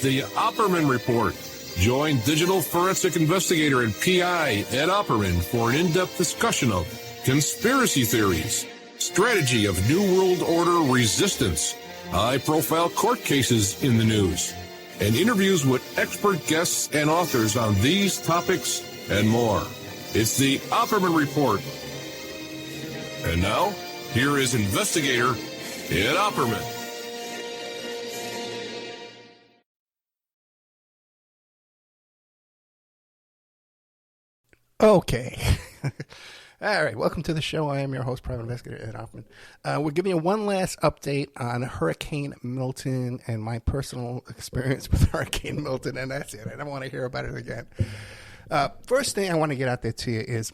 the Opperman Report. Join digital forensic investigator and PI Ed Opperman for an in-depth discussion of conspiracy theories, strategy of New World Order resistance, high-profile court cases in the news, and interviews with expert guests and authors on these topics and more. It's the Opperman Report. And now, here is investigator Ed Opperman. Okay. All right. Welcome to the show. I am your host, private investigator Ed Hoffman. We're giving you one last update on Hurricane Milton and my personal experience with Hurricane Milton, and that's it. I don't want to hear about it again. First thing I want to get out there to you is,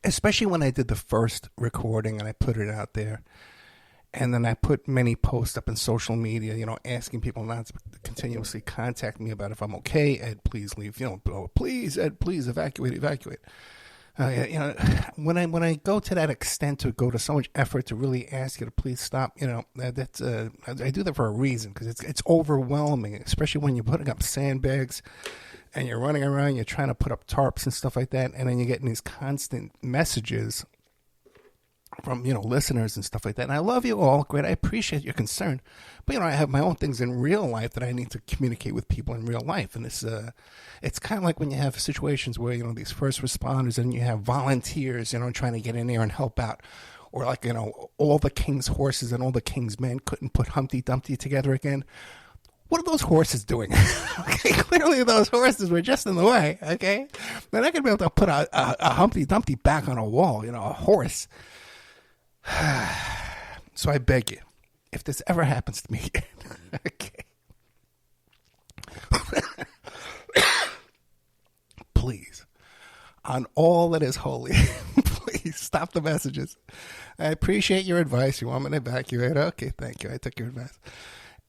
especially when I did the first recording and I put it out there, and then I put many posts up in social media, asking people not to continuously contact me about if I'm okay. Ed, please leave. Please, Ed, please evacuate. When I go to that extent to go to so much effort to really ask you to please stop, that's I do that for a reason, because it's overwhelming, especially when you're putting up sandbags and you're running around, you're trying to put up tarps and stuff like that, and then you're getting these constant messages from, listeners and stuff like that. And I love you all. Great. I appreciate your concern. But, I have my own things in real life that I need to communicate with people in real life. And it's kind of like when you have situations where, these first responders and you have volunteers, trying to get in there and help out. Or like, all the king's horses and all the king's men couldn't put Humpty Dumpty together again. What are those horses doing? Okay, clearly those horses were just in the way, okay? They're not going to be able to put a Humpty Dumpty back on a wall, a horse. So I beg you, if this ever happens to me again, okay, please, on all that is holy, please stop the messages. I appreciate your advice. You want me to evacuate? Okay, thank you. I took your advice.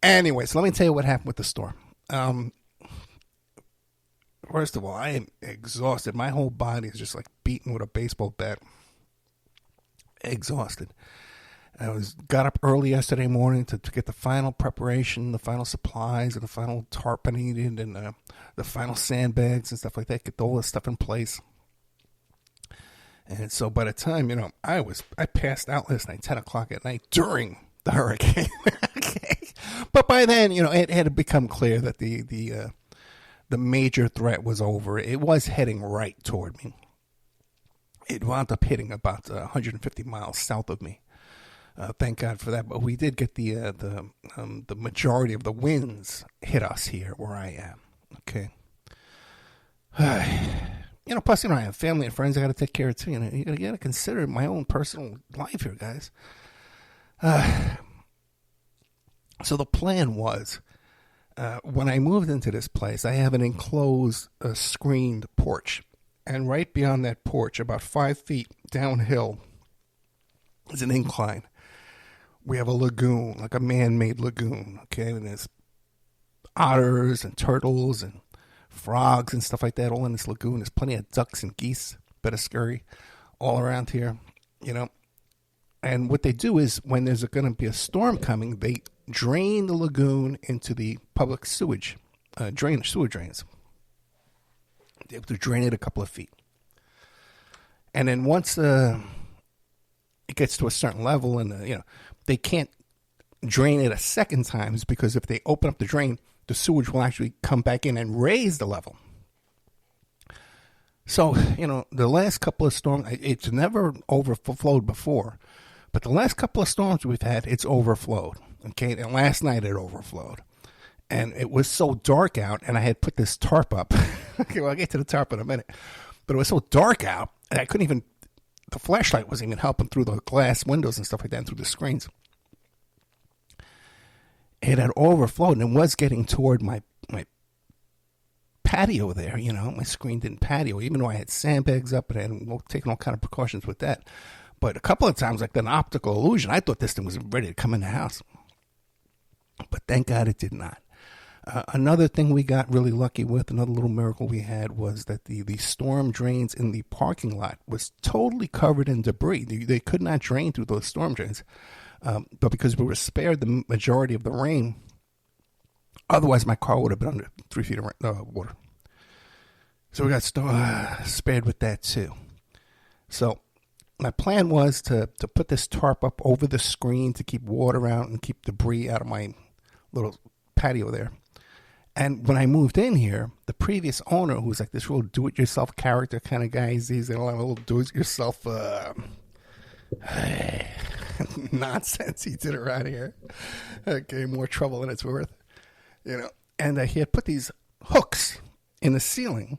Anyway, so let me tell you what happened with the storm. First of all, I am exhausted. My whole body is just like beaten with a baseball bat. Exhausted. I got up early yesterday morning to get the final preparation, the final supplies, and the final tarp I needed, and the final sandbags and stuff like that. Get all this stuff in place. And so by the time, I passed out last night, 10 o'clock at night during the hurricane. Okay. But by then, it had become clear that the major threat was over. It was heading right toward me. It wound up hitting about 150 miles south of me. Thank God for that. But we did get the majority of the winds hit us here where I am. Okay. Plus, I have family and friends I got to take care of too. You got to consider my own personal life here, guys. So the plan was, when I moved into this place, I have an enclosed, screened porch. And right beyond that porch, about 5 feet downhill, is an incline. We have a lagoon, like a man-made lagoon, okay? And there's otters and turtles and frogs and stuff like that all in this lagoon. There's plenty of ducks and geese, bit of scurry, all around here, And what they do is, when there's going to be a storm coming, they drain the lagoon into the public sewage, sewer drains. They're able to drain it a couple of feet. And then once it gets to a certain level, and they can't drain it a second time, because if they open up the drain, the sewage will actually come back in and raise the level. So, the last couple of storms, it's never overflowed before, but the last couple of storms we've had, it's overflowed. Okay, and last night it overflowed. And it was so dark out, and I had put this tarp up. Okay, well, I'll get to the tarp in a minute. But it was so dark out, and I couldn't even, the flashlight wasn't even helping through the glass windows and stuff like that, and through the screens. It had overflowed, and it was getting toward my patio there, my screened-in patio, even though I had sandbags up and I had taken all kind of precautions with that. But a couple of times, like an optical illusion, I thought this thing was ready to come in the house. But thank God it did not. Another thing we got really lucky with, another little miracle we had, was that the storm drains in the parking lot was totally covered in debris. They could not drain through those storm drains. But because we were spared the majority of the rain, Otherwise, my car would have been under 3 feet of water. So we got spared with that too. So my plan was to put this tarp up over the screen to keep water out and keep debris out of my little patio there. And when I moved in here, the previous owner, who was like this real do-it-yourself character kind of guy, he's a little do-it-yourself nonsense he did around here. Okay, more trouble than it's worth, And he had put these hooks in the ceiling,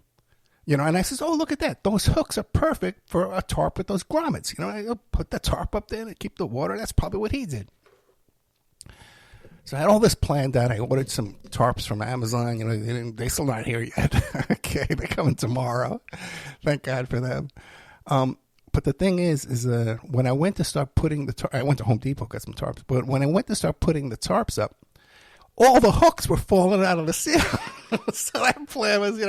and I says, oh, look at that. Those hooks are perfect for a tarp with those grommets. I put the tarp up there to keep the water. That's probably what he did. So I had all this planned out. I ordered some tarps from Amazon. They're still not here yet. Okay, they're coming tomorrow. Thank God for them. But the thing is when I went to start putting I went to Home Depot, got some tarps. But when I went to start putting the tarps up, all the hooks were falling out of the ceiling. So that plan was,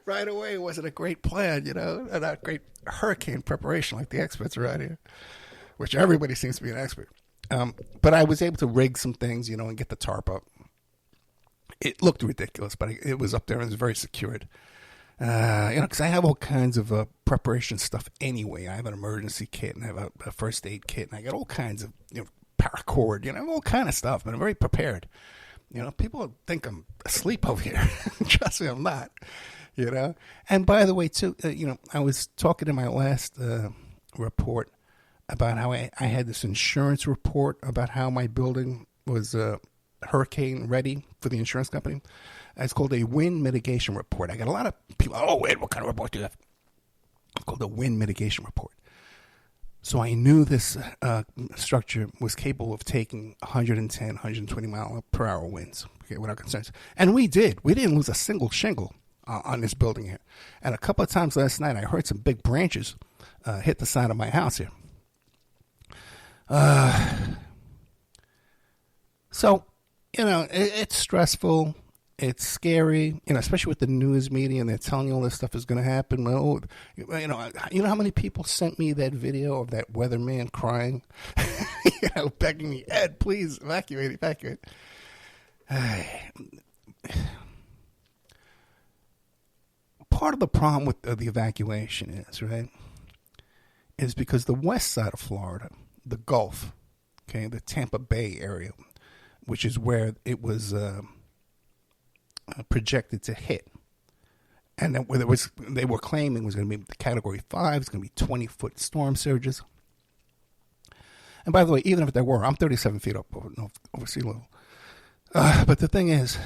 right away wasn't a great plan, not a great hurricane preparation like the experts around here, which everybody seems to be an expert. But I was able to rig some things, and get the tarp up. It looked ridiculous, but it was up there and it was very secured. Because I have all kinds of preparation stuff anyway. I have an emergency kit and I have a first aid kit, and I got all kinds of, paracord, all kind of stuff, but I'm very prepared. People think I'm asleep over here. Trust me, I'm not, And by the way, too, I was talking in my last report about how I had this insurance report about how my building was hurricane ready for the insurance company. It's called a wind mitigation report. I got a lot of people, Ed, what kind of report do you have? It's called a wind mitigation report. So I knew this structure was capable of taking 110, 120 mile per hour winds, okay, without concerns. And we did. We didn't lose a single shingle on this building here. And a couple of times last night, I heard some big branches hit the side of my house here. So, it's stressful. It's scary, especially with the news media, and they're telling you all this stuff is going to happen. Well, how many people sent me that video of that weatherman crying, begging me, Ed, please evacuate. Part of the problem with the evacuation is because the west side of Florida, the Gulf, okay, the Tampa Bay area, which is where it was projected to hit, and then they were claiming was going to be Category 5, it's going to be 20-foot storm surges. And by the way, even if there were, I'm 37 feet up over sea level. But the thing is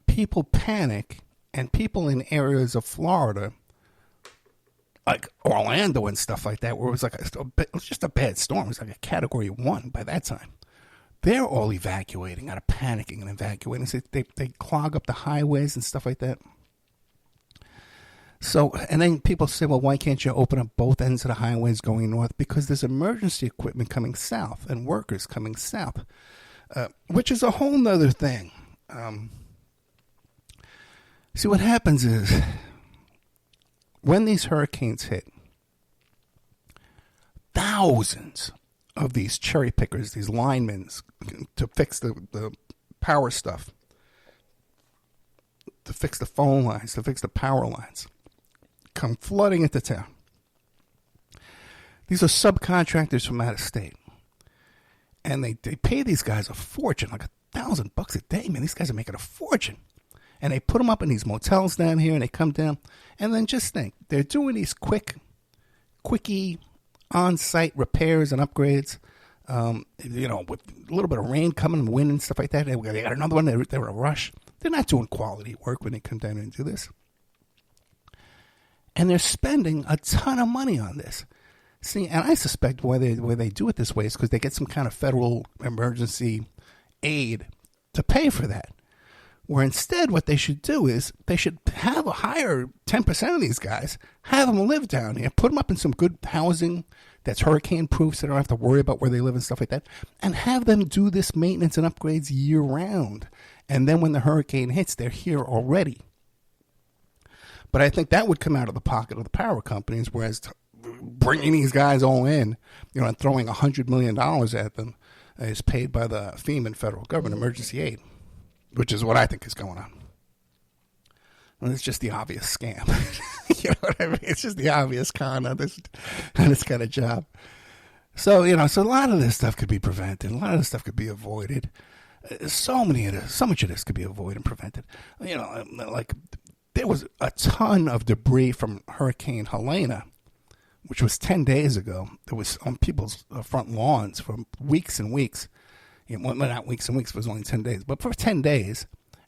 people panic, and people in areas of Florida, like Orlando and stuff like that, where it was it was just a bad storm. It was like a Category 1 by that time. They're all evacuating out of panicking and evacuating. So they clog up the highways and stuff like that. So, and then people say, well, why can't you open up both ends of the highways going north? Because there's emergency equipment coming south and workers coming south, which is a whole nother thing. See, what happens is when these hurricanes hit, thousands of these cherry pickers, these linemen, to fix the power stuff, to fix the phone lines, to fix the power lines, come flooding into town. These are subcontractors from out of state. And they pay these guys a fortune, like $1,000 a day, man. These guys are making a fortune. And they put them up in these motels down here, and they come down. And then just think, they're doing these quickie on-site repairs and upgrades, with a little bit of rain coming, wind and stuff like that. They got another one. They're in a rush. They're not doing quality work when they come down and do this. And they're spending a ton of money on this. See, and I suspect why they do it this way is because they get some kind of federal emergency aid to pay for that. Where instead what they should do is they should have a higher 10% of these guys, have them live down here, put them up in some good housing that's hurricane proof so they don't have to worry about where they live and stuff like that, and have them do this maintenance and upgrades year round. And then when the hurricane hits, they're here already. But I think that would come out of the pocket of the power companies, whereas bringing these guys all in, and throwing $100 million at them, is paid by the FEMA and federal government, emergency aid, which is what I think is going on. Well, it's just the obvious scam. You know what I mean? It's just the obvious con on this kind of job. So, so a lot of this stuff could be prevented. A lot of this stuff could be avoided. So much of this could be avoided and prevented. Like there was a ton of debris from Hurricane Helena, which was 10 days ago. It was on people's front lawns for weeks and weeks. Well, not weeks and weeks, it was only 10 days, but for 10 days.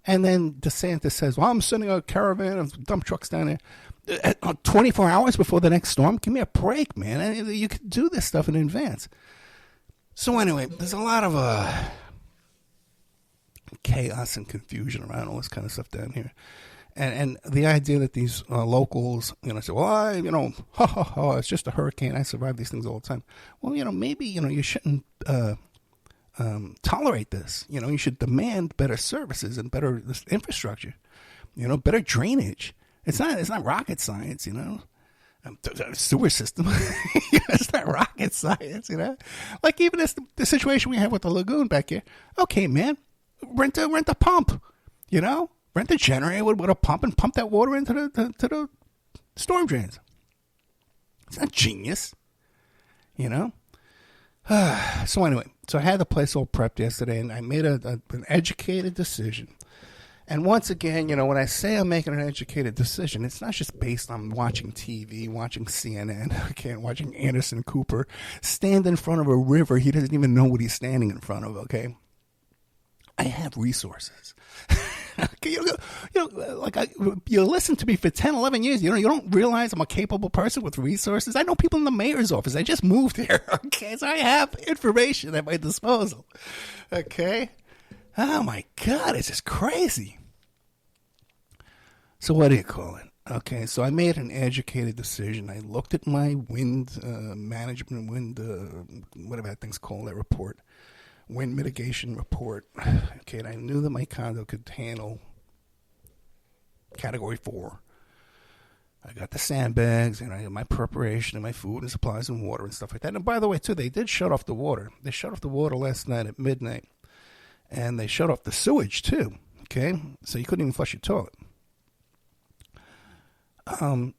And then DeSantis says, well, I'm sending a caravan of dump trucks down there 24 hours before the next storm. Give me a break, man. You can do this stuff in advance. So anyway, there's a lot of chaos and confusion around all this kind of stuff down here. And the idea that these locals, say, well, it's just a hurricane. I survive these things all the time. Well, maybe, you shouldn't tolerate this. You should demand better services and better infrastructure, better drainage. It's not rocket science, sewer system. It's not rocket science, Like even the situation we have with the lagoon back here. Okay, man, rent a pump, Rent a generator with a pump and pump that water into the storm drains. It's not genius, So anyway, I had the place all prepped yesterday, and I made an educated decision. And once again, when I say I'm making an educated decision, it's not just based on watching TV, watching CNN, okay, and watching Anderson Cooper stand in front of a river he doesn't even know what he's standing in front of, okay? I have resources. You listen to me for 10, 11 years. You don't realize I'm a capable person with resources. I know people in the mayor's office. I just moved here. Okay, so I have information at my disposal. Okay, oh my God, it's just crazy. So what do you call it? Okay, so I made an educated decision. I looked at my wind management, whatever that thing's called, that report. Wind mitigation report. Okay, and I knew that my condo could handle Category 4. I got the sandbags, and I got my preparation and my food and supplies and water and stuff like that. And by the way, too, they did shut off the water. They shut off the water last night at midnight. And they shut off the sewage, too. Okay? So you couldn't even flush your toilet. And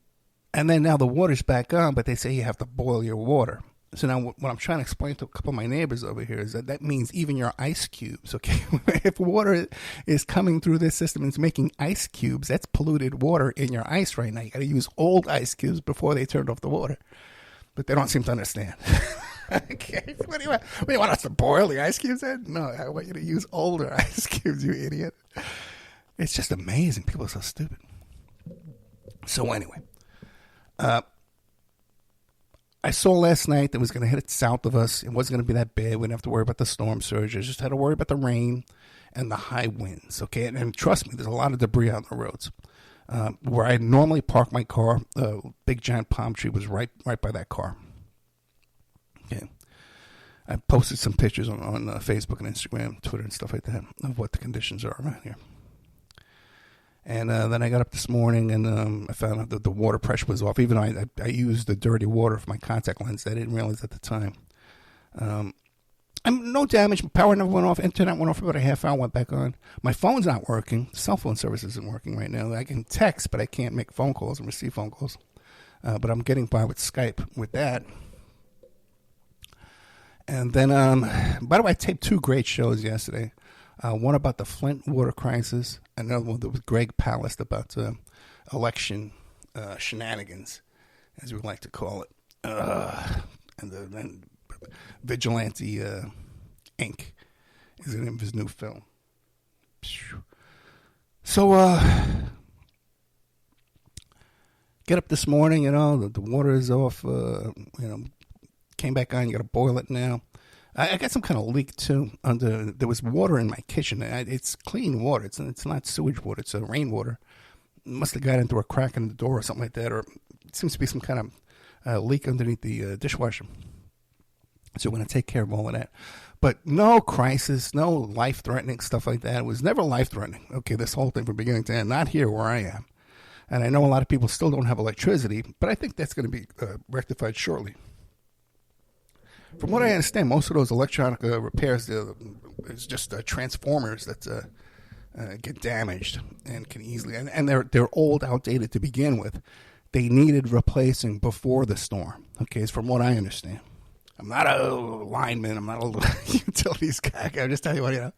then now the water's back on, but they say you have to boil your water. So now what I'm trying to explain to a couple of my neighbors over here is that means even your ice cubes, okay? If water is coming through this system and it's making ice cubes, that's polluted water in your ice right now. You got to use old ice cubes before they turned off the water. But they don't seem to understand. Okay, what do you want us to boil the ice cubes then? No, I want you to use older ice cubes, you idiot. It's just amazing. People are so stupid. So anyway, I saw last night that it was going to hit south of us. It wasn't going to be that bad. We didn't have to worry about the storm surge. I just had to worry about the rain and the high winds. Okay, and trust me, there's a lot of debris on the roads. Where I normally park my car, a big giant palm tree was right by that car. Okay, I posted some pictures on Facebook and Instagram, Twitter, and stuff like that of what the conditions are around here. And then I got up this morning and I found out that the water pressure was off. Even though I used the dirty water for my contact lens, I didn't realize at the time. No damage. Power never went off. Internet went off for about a half hour. Went back on. My phone's not working. Cell phone service isn't working right now. I can text, but I can't make phone calls and receive phone calls. But I'm getting by with Skype with that. And then, by the way, I taped 2 great shows yesterday. One about the Flint water crisis, and another one that was Greg Palast about election shenanigans, as we like to call it, and then Vigilante Inc. is the name of his new film. So, get up this morning, the water is off, came back on, you got to boil it now. I got some kind of leak, too. There was water in my kitchen. It's clean water. It's not sewage water. It's rainwater. It must have got into a crack in the door or something like that, or it seems to be some kind of leak underneath the dishwasher. So we're going to take care of all of that. But no crisis, no life-threatening stuff like that. It was never life-threatening. Okay, this whole thing from beginning to end. Not here where I am. And I know a lot of people still don't have electricity, but I think that's going to be rectified shortly. From what I understand, most of those electronic repairs is just transformers that get damaged and can easily, and they're old, outdated to begin with. They needed replacing before the storm. Okay, it's from what I understand. I'm not a lineman. I'm not a utilities guy. I'm just telling you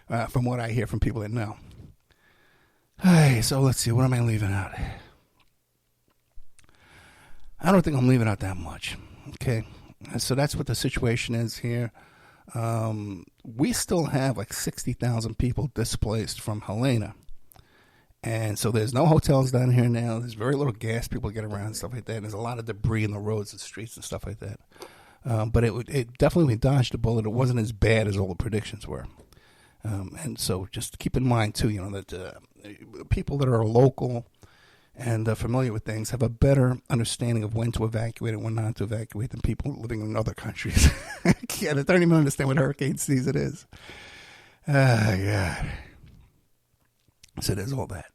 what from what I hear from people that know. Hey, so let's see. What am I leaving out? I don't think I'm leaving out that much. Okay, so that's what the situation is here. We still have like 60,000 people displaced from Helena. And so there's no hotels down here now. There's very little gas. People get around and stuff like that. And there's a lot of debris in the roads and streets and stuff like that. But it definitely dodged a bullet. It wasn't as bad as all the predictions were. And so just keep in mind, too, that people that are local and familiar with things have a better understanding of when to evacuate and when not to evacuate than people living in other countries. They don't even understand what hurricane season is. God. So there's all that.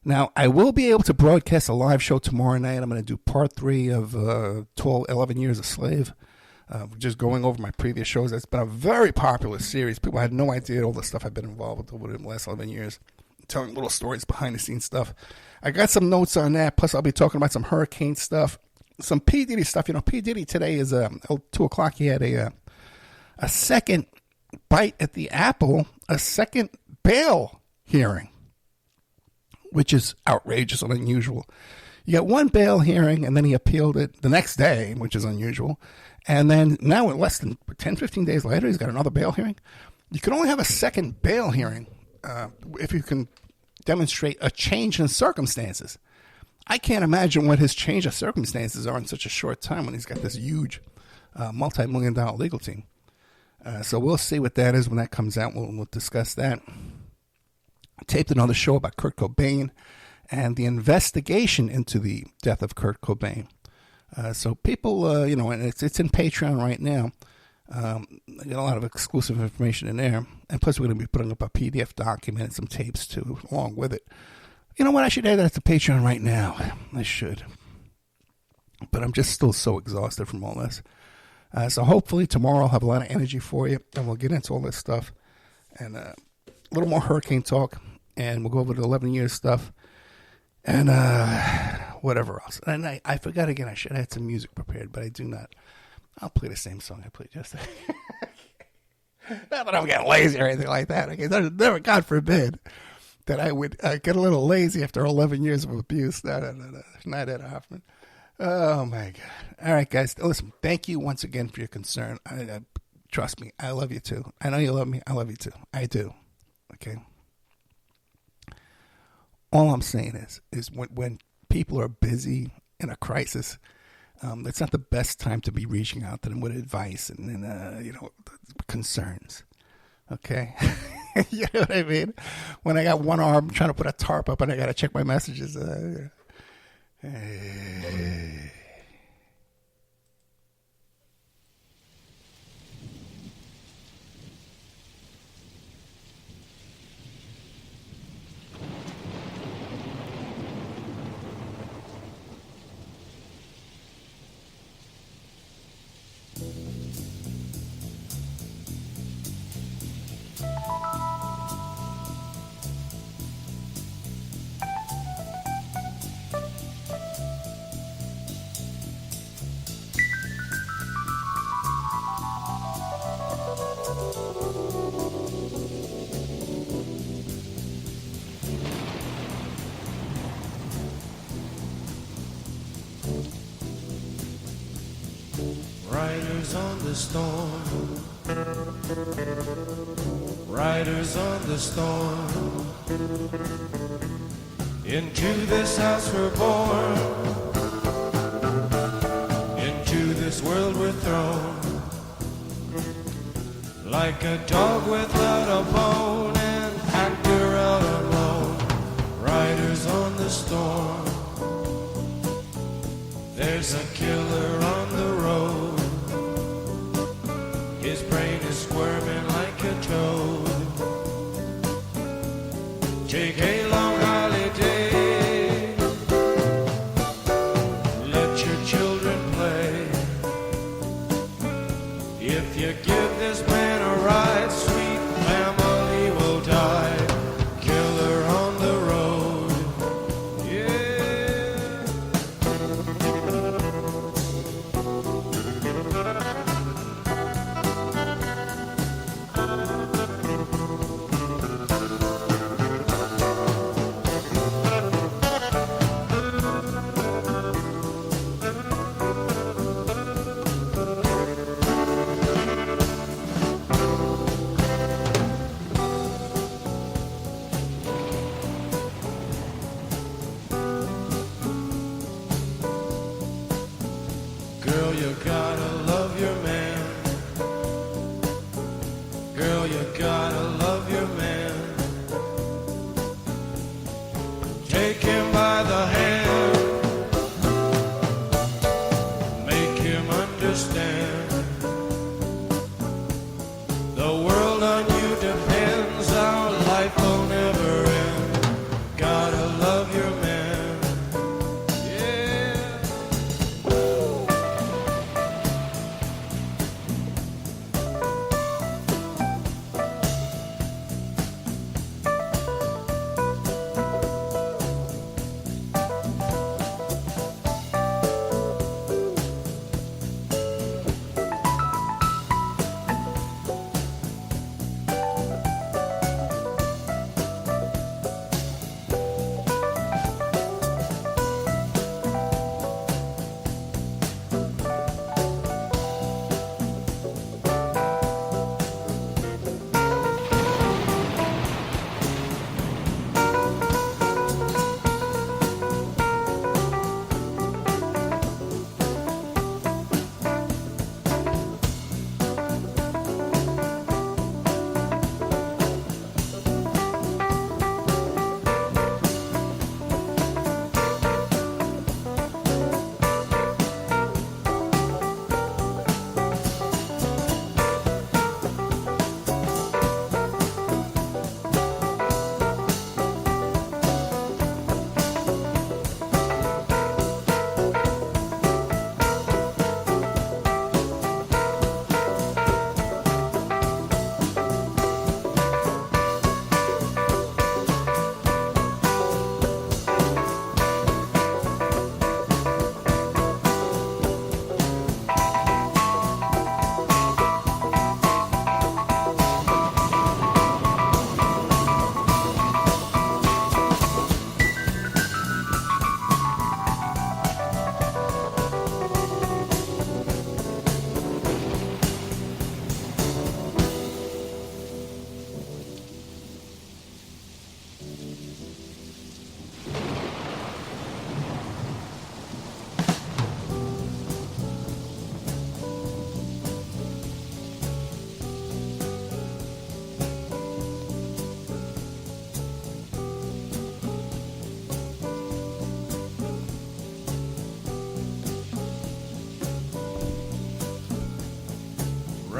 Now, I will be able to broadcast a live show tomorrow night. I'm going to do part 3 of 11 Years a Slave. Just going over my previous shows. That's been a very popular series. People had no idea all the stuff I've been involved with over the last 11 years. Telling little stories, behind-the-scenes stuff. I got some notes on that. Plus, I'll be talking about some hurricane stuff. Some P. Diddy stuff. P. Diddy today is 2 o'clock. He had a second bite at the apple, a second bail hearing, which is outrageous and unusual. You got one bail hearing, and then he appealed it the next day, which is unusual. And then now, less than 10, 15 days later, he's got another bail hearing. You can only have a second bail hearing if you can demonstrate a change in circumstances. I can't imagine what his change of circumstances are in such a short time when he's got this huge multi-million-dollar legal team. So we'll see what that is when that comes out. We'll discuss that. I taped another show about Kurt Cobain and the investigation into the death of Kurt Cobain. So people, and it's in Patreon right now. I got a lot of exclusive information in there. And plus, we're going to be putting up a PDF document and some tapes, too, along with it. You know what? I should add that to Patreon right now. I should. But I'm just still so exhausted from all this. So hopefully tomorrow I'll have a lot of energy for you. And we'll get into all this stuff. And a little more hurricane talk. And we'll go over the 11 years stuff. And whatever else. And I forgot again, I should have had some music prepared, but I do not. I'll play the same song I played yesterday. Not that I'm getting lazy or anything like that. Okay, never, God forbid, that I would get a little lazy after 11 years of abuse. No, not Ed Hoffman. Oh, my God. All right, guys. Listen, thank you once again for your concern. Trust me, I love you, too. I know you love me. I love you, too. I do. Okay? All I'm saying is when people are busy in a crisis, it's not the best time to be reaching out to them with advice and concerns. Okay? You know what I mean? When I got one arm trying to put a tarp up and I got to check my messages. Riders on the storm, riders on the storm. Into this house we're born, into this world we're thrown. Like a dog without a bone, an actor out alone. Riders on the storm, there's a killer on the road. His brain is squirming like a toad. Take a long holiday, let your children play. gotta love your man. Take him by the hand, make him understand. The world on you depends, our life will never end. Gotta love your man. Yeah.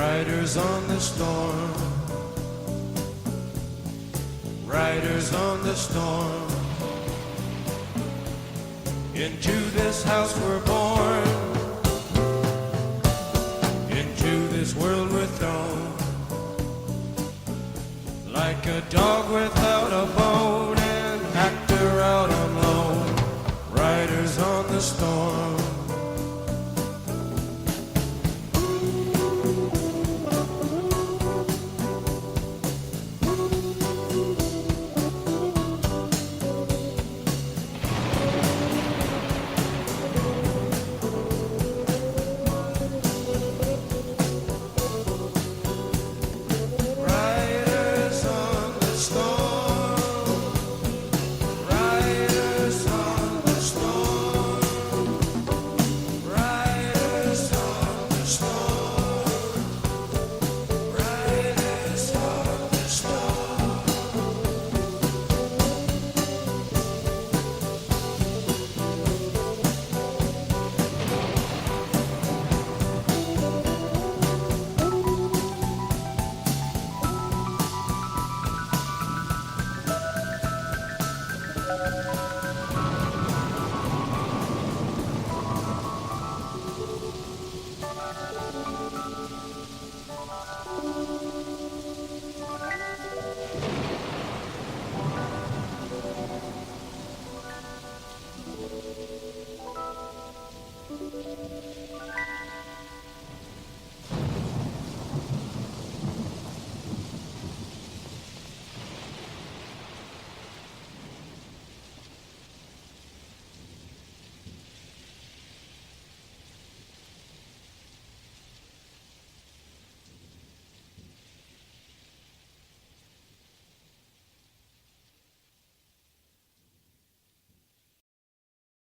Riders on the storm, riders on the storm. Into this house we're born, into this world we're thrown. Like a dog without a bone, an actor out on loan. Riders on the storm. Riders on the storm, riders on the storm, riders on the storm, riders on the storm.